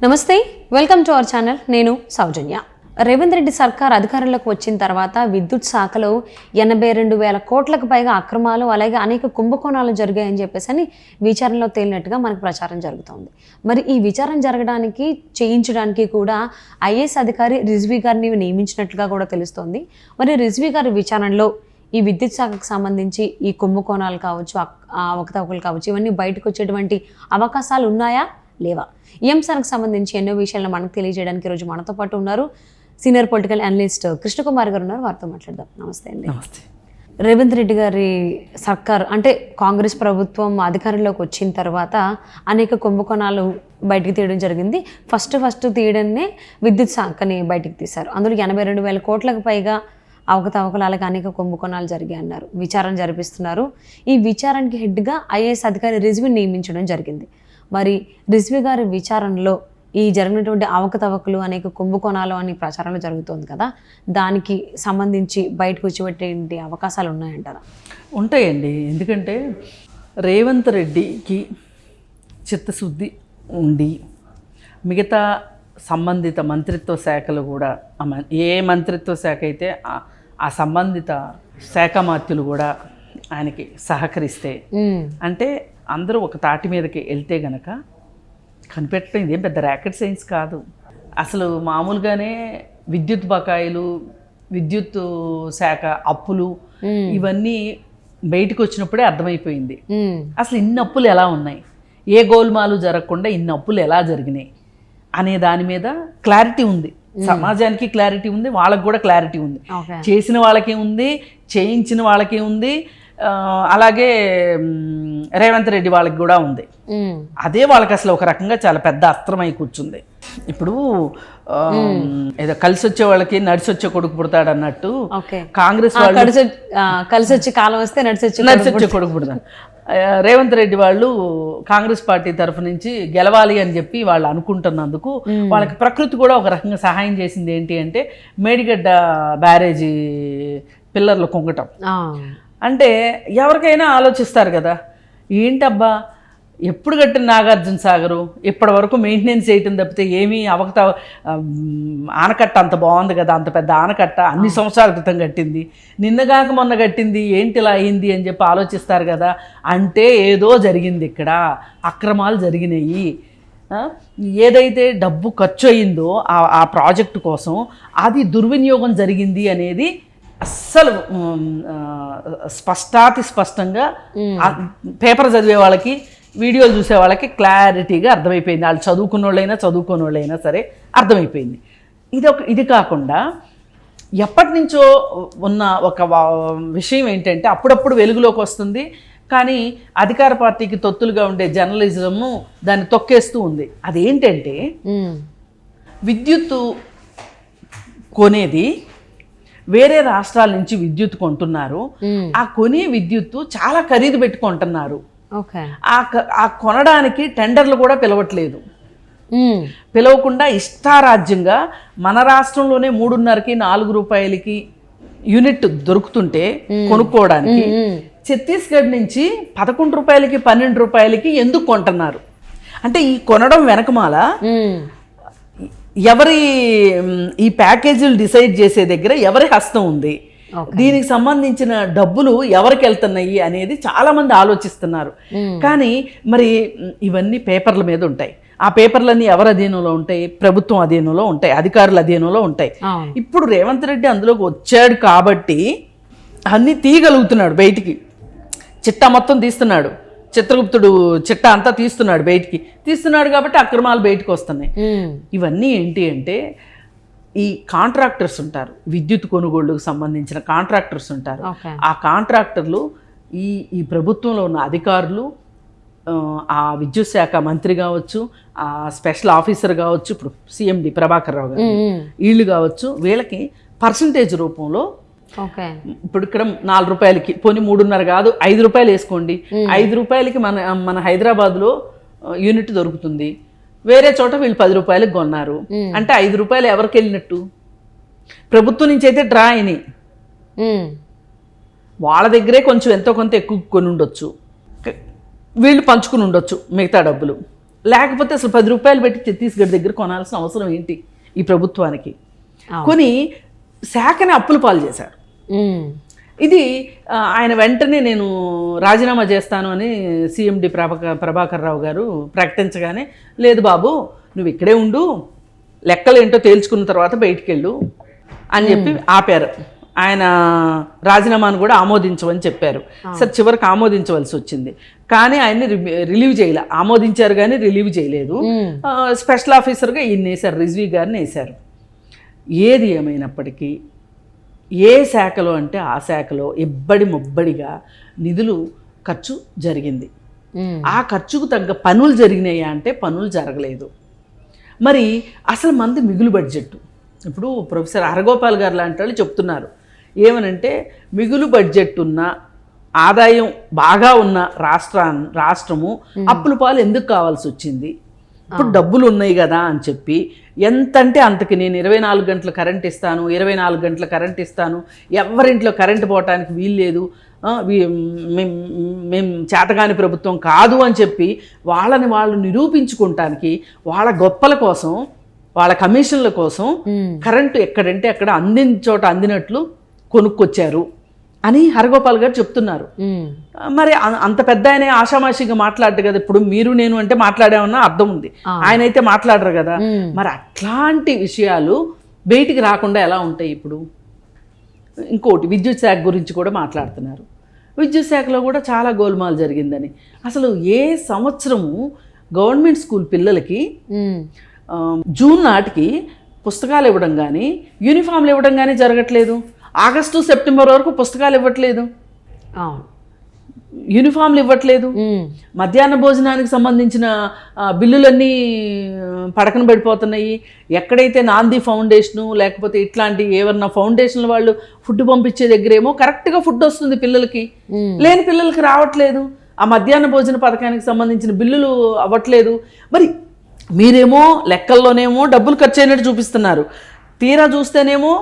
నమస్తే, welcome to our channel. నేను సౌజన్య. రేవంత్ రెడ్డి సర్కార్ అధికారంలోకి వచ్చిన తర్వాత విద్యుత్ శాఖలో 82,000 కోట్లకు పైగా అక్రమాలు, అలాగే అనేక కుంభకోణాలు జరిగాయని చెప్పేసి విచారణలో తేలినట్టుగా మనకు ప్రచారం జరుగుతోంది. మరి ఈ విచారణ జరగడానికి, చేయించడానికి కూడా ఐఏఎస్ అధికారి రిజ్వీ గారిని నియమించినట్లుగా కూడా తెలుస్తోంది. మరి రిజ్వీ గారి విచారణలో ఈ విద్యుత్ శాఖకు సంబంధించి ఈ కుంభకోణాలు కావచ్చు, అవకతవకలు కావచ్చు, ఇవన్నీ బయటకు వచ్చేటువంటి అవకాశాలు ఉన్నాయా లేవా? ఈ అంశానికి సంబంధించి ఎన్నో విషయాలను మనకు తెలియజేయడానికి ఈరోజు మనతో పాటు ఉన్నారు సీనియర్ పొలిటికల్ అనలిస్ట్ కృష్ణకుమార్ గారు ఉన్నారు. వారితో మాట్లాడదాం. నమస్తే అండి. నమస్తే. రేవంత్ రెడ్డి గారి సర్కార్ అంటే కాంగ్రెస్ ప్రభుత్వం అధికారంలోకి వచ్చిన తర్వాత అనేక కుంభకోణాలు బయటికి తీయడం జరిగింది. ఫస్ట్ తీయడమే విద్యుత్ శాఖని బయటికి తీశారు. అందులో 82,000 కోట్లకు పైగా అవకతవకలు, అలాగే అనేక కుంభకోణాలు జరిగాయి అన్నారు. విచారణ జరిపిస్తున్నారు. ఈ విచారణకి హెడ్గా ఐఏఎస్ అధికారి రిజ్వీని నియమించడం జరిగింది. మరి రిజ్వీ గారి విచారణలో ఈ జరిగినటువంటి అవకతవకలు, అనేక కుంభకోణాలు అని ప్రచారంలో జరుగుతుంది కదా, దానికి సంబంధించి బయటకు వచ్చేటువంటి అవకాశాలు ఉన్నాయంటారా? ఉంటాయండి. ఎందుకంటే రేవంత్ రెడ్డికి చిత్తశుద్ధి ఉండి మిగతా సంబంధిత మంత్రిత్వ శాఖలు కూడా, ఏ మంత్రిత్వ శాఖ అయితే ఆ సంబంధిత శాఖ మాత్యులు కూడా ఆయనకి సహకరిస్తే, అంటే అందరూ ఒక తాటి మీదకి వెళ్తే గనక కనిపెట్టడం ఇదేం పెద్ద ర్యాకెట్ సైన్స్ కాదు. అసలు మామూలుగానే విద్యుత్ బకాయిలు, విద్యుత్ శాఖ అప్పులు ఇవన్నీ బయటకు వచ్చినప్పుడే అర్థమైపోయింది అసలు ఇన్ని అప్పులు ఎలా ఉన్నాయి, ఏ గోల్మాలు జరగకుండా ఇన్ని అప్పులు ఎలా జరిగినాయి అనే దాని మీద క్లారిటీ ఉంది. సమాజానికి క్లారిటీ ఉంది, వాళ్ళకి కూడా క్లారిటీ ఉంది. చేసిన వాళ్ళకే ఉంది, చేయించిన వాళ్ళకే ఉంది, అలాగే రేవంత్ రెడ్డి వాళ్ళకి కూడా ఉంది. అదే వాళ్ళకి అసలు ఒక రకంగా చాలా పెద్ద అస్త్రమై కూర్చుంది. ఇప్పుడు ఏదో కలిసి వచ్చే వాళ్ళకి నడిచి వచ్చే కొడుకు పుడతాడు అన్నట్టు కాంగ్రెస్ వాళ్ళు కలిసి వచ్చే కాలం వస్తే నడిచి వచ్చే కొడుకు పుడతాడు. రేవంత్ రెడ్డి వాళ్ళు కాంగ్రెస్ పార్టీ తరఫు నుంచి గెలవాలి అని చెప్పి వాళ్ళు అనుకుంటున్నందుకు వాళ్ళకి ప్రకృతి కూడా ఒక రకంగా సహాయం చేసింది. ఏంటి అంటే మేడిగడ్డ బ్యారేజీ పిల్లర్లు కుంగటం. అంటే ఎవరికైనా ఆలోచిస్తారు కదా, ఏంటబ్బా ఎప్పుడు కట్టిన నాగార్జున సాగరు ఇప్పటి వరకు మెయింటెనెన్స్ చేయటం తప్పితే ఏమీ ఆనకట్ట అంత బాగుంది కదా, అంత పెద్ద ఆనకట్ట అన్ని సంవత్సరాల క్రితం కట్టింది, నిన్నగాక మొన్న కట్టింది, ఏంటి ఇలా అయింది అని చెప్పి ఆలోచిస్తారు కదా. అంటే ఏదో జరిగింది, ఇక్కడ అక్రమాలు జరిగినాయి. ఏదైతే డబ్బు ఖర్చు అయిందో ఆ ప్రాజెక్టు కోసం అది దుర్వినియోగం జరిగింది అనేది అస్సలు స్పష్టంగా పేపర్ చదివే వాళ్ళకి, వీడియోలు చూసే వాళ్ళకి క్లారిటీగా అర్థమైపోయింది. వాళ్ళు చదువుకున్న వాళ్ళైనా సరే అర్థమైపోయింది. ఇది కాకుండా ఎప్పటి నుంచో ఉన్న ఒక విషయం ఏంటంటే అప్పుడప్పుడు వెలుగులోకి వస్తుంది, కానీ అధికార పార్టీకి తొత్తులుగా ఉండే జర్నలిజము దాన్ని తొక్కేస్తూ ఉంది. అదేంటంటే విద్యుత్తు కొనేది వేరే రాష్ట్రాల నుంచి విద్యుత్ కొంటున్నారు. ఆ కొనే విద్యుత్తు చాలా ఖరీదు పెట్టుకుంటున్నారు. ఆ కొనడానికి టెండర్లు కూడా పిలవట్లేదు. పిలవకుండా ఇష్టారాజ్యంగా మన రాష్ట్రంలోనే 3.5కి 4 రూపాయలకి యూనిట్ దొరుకుతుంటే కొనుక్కోవడానికి ఛత్తీస్గఢ్ నుంచి 11 రూపాయలకి 12 రూపాయలకి ఎందుకు కొంటున్నారు? అంటే ఈ కొనడం వెనకమాల ఎవరి ఈ ప్యాకేజీలు డిసైడ్ చేసే దగ్గర ఎవరి హస్తం ఉంది, దీనికి సంబంధించిన డబ్బులు ఎవరికి వెళ్తున్నాయి అనేది చాలా మంది ఆలోచిస్తున్నారు. కానీ మరి ఇవన్నీ పేపర్ల మీద ఉంటాయి. ఆ పేపర్లన్నీ ఎవరి అధీనంలో ఉంటాయి? ప్రభుత్వం అధీనంలో ఉంటాయి, అధికారుల అధీనంలో ఉంటాయి. ఇప్పుడు రేవంత్ రెడ్డి అందులోకి వచ్చాడు కాబట్టి అన్నీ తీయగలుగుతున్నాడు, బయటికి చిట్టా మొత్తం తీస్తున్నాడు. చిత్రగుప్తుడు చిట్టా అంతా తీస్తున్నాడు కాబట్టి అక్రమాలు బయటకు వస్తున్నాయి. ఇవన్నీ ఏంటి అంటే ఈ కాంట్రాక్టర్స్ ఉంటారు, విద్యుత్ కొనుగోళ్లకు సంబంధించిన కాంట్రాక్టర్స్ ఉంటారు. ఆ కాంట్రాక్టర్లు ఈ ప్రభుత్వంలో ఉన్న అధికారులు, ఆ విద్యుత్ శాఖ మంత్రి కావచ్చు, ఆ స్పెషల్ ఆఫీసర్ కావచ్చు, ఇప్పుడు సిఎండి ప్రభాకర్ రావు గారు వీళ్ళు కావచ్చు, వీళ్ళకి పర్సంటేజ్ రూపంలో ఇప్పుడు ఇక్కడ 4 రూపాయలకి పోనీ 3.5 కాదు 5 రూపాయలు వేసుకోండి, 5 రూపాయలకి మన హైదరాబాద్లో యూనిట్ దొరుకుతుంది, వేరే చోట వీళ్ళు 10 రూపాయలకి కొన్నారు. అంటే 5 రూపాయలు ఎవరికి వెళ్ళినట్టు? ప్రభుత్వం నుంచి అయితే డ్రా అయినాయి, వాళ్ళ దగ్గరే కొంచెం ఎంతో కొంత ఎక్కువ కొని ఉండొచ్చు, వీళ్ళు పంచుకుని ఉండొచ్చు మిగతా డబ్బులు. లేకపోతే అసలు 10 రూపాయలు పెట్టి ఛత్తీస్గఢ్ దగ్గర కొనాల్సిన అవసరం ఏంటి ఈ ప్రభుత్వానికి? కొని శాఖని అప్పుల పాలు చేశారు. ఇది ఆయన వెంటనే నేను రాజీనామా చేస్తాను అని CMD ప్రభాకర్ రావు గారు ప్రకటించగానే, లేదు బాబు నువ్వు ఇక్కడే ఉండు, లెక్కలు ఏంటో తేల్చుకున్న తర్వాత బయటికి వెళ్ళు అని చెప్పి ఆపారు. ఆయన రాజీనామాను కూడా ఆమోదించమని చెప్పారు. సరే చివరికి ఆమోదించవలసి వచ్చింది, కానీ ఆయన్ని రిలీవ్ చేయలే. ఆమోదించారు కానీ రిలీవ్ చేయలేదు. స్పెషల్ ఆఫీసర్గా ఈయన వేశారు, రిజ్వీ గారిని వేశారు. ఏది ఏమైనప్పటికీ ఏ శాఖలో అంటే ఆ శాఖలో ఇబ్బడి ముబ్బడిగా నిధులు ఖర్చు జరిగింది. ఆ ఖర్చుకు తగ్గ పనులు జరిగినాయా అంటే పనులు జరగలేదు. మరి అసలు మనది మిగులు బడ్జెట్. ఇప్పుడు ప్రొఫెసర్ హరగోపాల్ గారు లాంటి వాళ్ళు చెప్తున్నారు ఏమనంటే, మిగులు బడ్జెట్ ఉన్న ఆదాయం బాగా ఉన్న రాష్ట్రము అప్పుల పాలు ఎందుకు కావాల్సి వచ్చింది? ఇప్పుడు డబ్బులు ఉన్నాయి కదా అని చెప్పి ఎంతంటే అంతకి నేను 24 గంటలు కరెంట్ ఇస్తాను, 24 గంటల కరెంట్ ఇస్తాను, ఎవరింట్లో కరెంటు పోవటానికి వీల్లేదు, మేము చేతగాని ప్రభుత్వం కాదు అని చెప్పి వాళ్ళని వాళ్ళు నిరూపించుకోవటానికి వాళ్ళ గొప్పల కోసం, వాళ్ళ కమిషన్ల కోసం కరెంటు ఎక్కడంటే అక్కడ అందిన చోట అందినట్లు కొనుక్కొచ్చారు అని హరగోపాల్ గారు చెప్తున్నారు. మరి అంత పెద్ద ఆయన ఆషామాషిగా మాట్లాడదు కదా. ఇప్పుడు మీరు నేను అంటే మాట్లాడామన్నా అర్థం ఉంది, ఆయన అయితే మాట్లాడరు కదా. మరి అట్లాంటి విషయాలు బయటికి రాకుండా ఎలా ఉంటాయి? ఇప్పుడు ఇంకోటి విద్యుత్ శాఖ గురించి కూడా మాట్లాడుతున్నారు. విద్యుత్ శాఖలో కూడా చాలా గోల్మాల్ జరిగిందని. అసలు ఏ సంవత్సరము గవర్నమెంట్ స్కూల్ పిల్లలకి జూన్ నాటికి పుస్తకాలు ఇవ్వడం కానీ యూనిఫామ్లు ఇవ్వడం కానీ జరగట్లేదు. ఆగస్టు సెప్టెంబర్ వరకు పుస్తకాలు ఇవ్వట్లేదు, యూనిఫామ్లు ఇవ్వట్లేదు. మధ్యాహ్న భోజనానికి సంబంధించిన బిల్లులన్నీ పడకన పడిపోతున్నాయి. ఎక్కడైతే నాంది ఫౌండేషను లేకపోతే ఇట్లాంటి ఏమన్నా ఫౌండేషన్ల వాళ్ళు ఫుడ్ పంపించే దగ్గరేమో కరెక్ట్గా ఫుడ్ వస్తుంది పిల్లలకి, లేని పిల్లలకి రావట్లేదు. ఆ మధ్యాహ్న భోజన పథకానికి సంబంధించిన బిల్లులు అవ్వట్లేదు. మరి మీరేమో లెక్కల్లోనేమో డబ్బులు ఖర్చు అయినట్టు చూపిస్తున్నారు, తీరా చూస్తేనేమో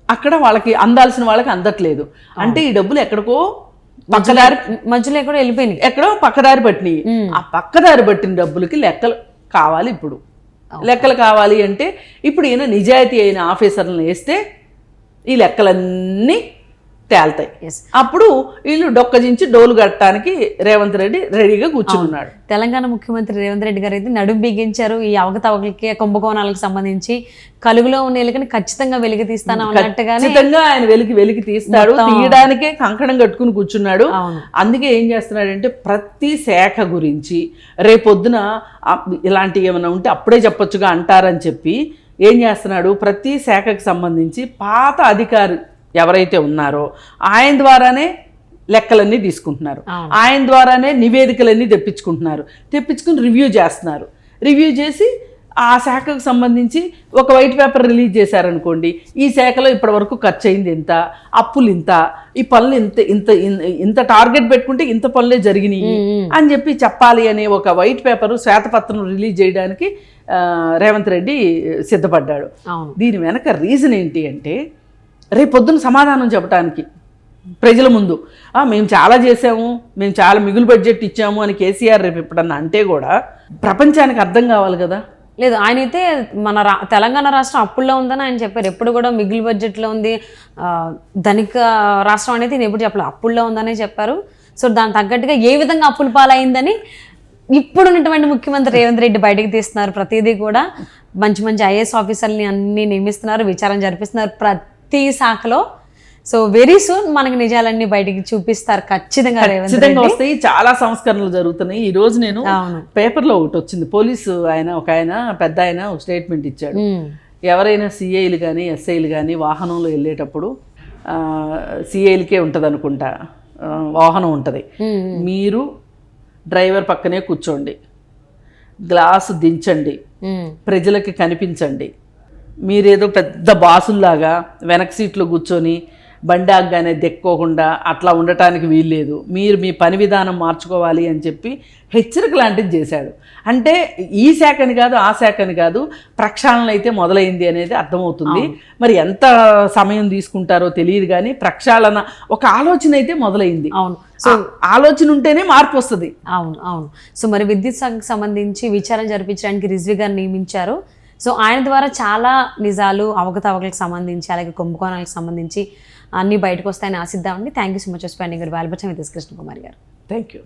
అక్కడ వాళ్ళకి అందాల్సిన వాళ్ళకి అందట్లేదు. అంటే ఈ డబ్బులు ఎక్కడికో పక్కదారి మధ్యలో ఎక్కడో వెళ్ళిపోయినాయి, ఎక్కడో పక్కదారి పట్టినాయి. ఆ పక్కదారి పట్టిన డబ్బులకి లెక్కలు కావాలి. ఇప్పుడు లెక్కలు కావాలి అంటే ఇప్పుడు ఈయన నిజాయితీ అయిన ఆఫీసర్లను వేస్తే ఈ లెక్కలన్నీ తేల్తాయి. అప్పుడు వీళ్ళు డొక్కజించి డోలు కట్టడానికి రేవంత్ రెడ్డి రెడీగా కూర్చున్నాడు. తెలంగాణ ముఖ్యమంత్రి రేవంత్ రెడ్డి గారు అయితే నడుం బిగించారు. ఈ అవకతవకలకి కుంభకోణాలకు సంబంధించి కలుగులో ఉన్న ఎలుకని ఖచ్చితంగా వెలికి తీస్తాను అన్నట్టుగానే ఖచ్చితంగా ఆయన వెలికి తీస్తాడు. తీయడానికే కంకణం కట్టుకుని కూర్చున్నాడు. అందుకే ఏం చేస్తున్నాడంటే ప్రతి శాఖ గురించి రేపొద్దున ఇలాంటివి ఏమైనా ఉంటే అప్పుడే చెప్పొచ్చుగా అంటారని చెప్పి ఏం చేస్తున్నాడు, ప్రతి శాఖకు సంబంధించి పాత అధికారి ఎవరైతే ఉన్నారో ఆయన ద్వారానే లెక్కలన్నీ తీసుకుంటున్నారు, ఆయన ద్వారానే నివేదికలన్నీ తెప్పించుకుని రివ్యూ చేస్తున్నారు. రివ్యూ చేసి ఆ శాఖకు సంబంధించి ఒక వైట్ పేపర్ రిలీజ్ చేశారనుకోండి, ఈ శాఖలో ఇప్పటి వరకు ఖర్చు అయింది ఇంత, అప్పులు ఇంత, ఈ పనులు ఇంత టార్గెట్ పెట్టుకుంటే ఇంత పనులే జరిగినాయి అని చెప్పి చెప్పాలి అనే ఒక వైట్ పేపరు శ్వేతపత్రం రిలీజ్ చేయడానికి రేవంత్ రెడ్డి సిద్ధపడ్డాడు. దీని వెనక రీజన్ ఏంటి అంటే, రేపొద్దున సమాధానం చెప్పడానికి ప్రజల ముందు మేము చాలా చేసాము, మేము చాలా మిగులు బడ్జెట్ ఇచ్చాము అని కేసీఆర్ రేపు ఎప్పుడన్నా అంటే కూడా ప్రపంచానికి అర్థం కావాలి కదా. లేదు, ఆయన అయితే మన తెలంగాణ రాష్ట్రం అప్పుల్లో ఉందని ఆయన చెప్పారు. ఎప్పుడు కూడా మిగులు బడ్జెట్లో ఉంది, ధనిక రాష్ట్రం అనేది నేను ఎప్పుడు చెప్పలేదు, అప్పుల్లో ఉందనే చెప్పారు. సో దానికి తగ్గట్టుగా ఏ విధంగా అప్పుల పాలైందని ఇప్పుడు ఉన్నటువంటి ముఖ్యమంత్రి రేవంత్ రెడ్డి బయటకు తీస్తున్నారు. ప్రతిదీ కూడా మంచి మంచి IAS ఆఫీసర్ని అన్ని నియమిస్తున్నారు, విచారణ జరిపిస్తున్నారు ప్రతి శాఖలో. సో వెరీ సూన్ మనకి నిజాలన్నీ బయటికి చూపిస్తారు ఖచ్చితంగా. వస్తాయి, చాలా సంస్కరణలు జరుగుతున్నాయి. ఈ రోజు నేను పేపర్లో ఒకటి వచ్చింది, పోలీసు ఒక ఆయన పెద్ద ఆయన ఒక స్టేట్మెంట్ ఇచ్చాడు. ఎవరైనా CIలు కానీ SIలు కానీ వాహనంలో వెళ్ళేటప్పుడు CIలకే ఉంటుంది అనుకుంటా వాహనం ఉంటుంది, మీరు డ్రైవర్ పక్కనే కూర్చోండి, గ్లాసు దించండి, ప్రజలకి కనిపించండి. మీరేదో పెద్ద బాసుల్లాగా వెనక సీట్లో కూర్చొని బండి ఆగ్గానే దెక్కోకుండా అట్లా ఉండటానికి వీల్లేదు, మీరు మీ పని విధానం మార్చుకోవాలి అని చెప్పి హెచ్చరిక లాంటిది చేశాడు. అంటే ఈ శాఖని కాదు ఆ శాఖని కాదు, ప్రక్షాళన అయితే మొదలైంది అనేది అర్థమవుతుంది. మరి ఎంత సమయం తీసుకుంటారో తెలియదు కానీ ప్రక్షాళన ఒక ఆలోచన అయితే మొదలైంది. అవును, సో ఆలోచన ఉంటేనే మార్పు వస్తుంది. అవును అవును. సో మరి విద్యుత్ శాఖకు సంబంధించి విచారణ జరిపించడానికి రిజ్వీ గారిని నియమించారు. సో ఆయన ద్వారా చాలా నిజాలు, అవకతవకలకు సంబంధించి అలాగే కుంభకోణాలకు సంబంధించి అన్నీ బయటకు వస్తాయని ఆశిద్దామండి. Thank you so much for spending your valuable time with Krishna Kumar garu. Thank you.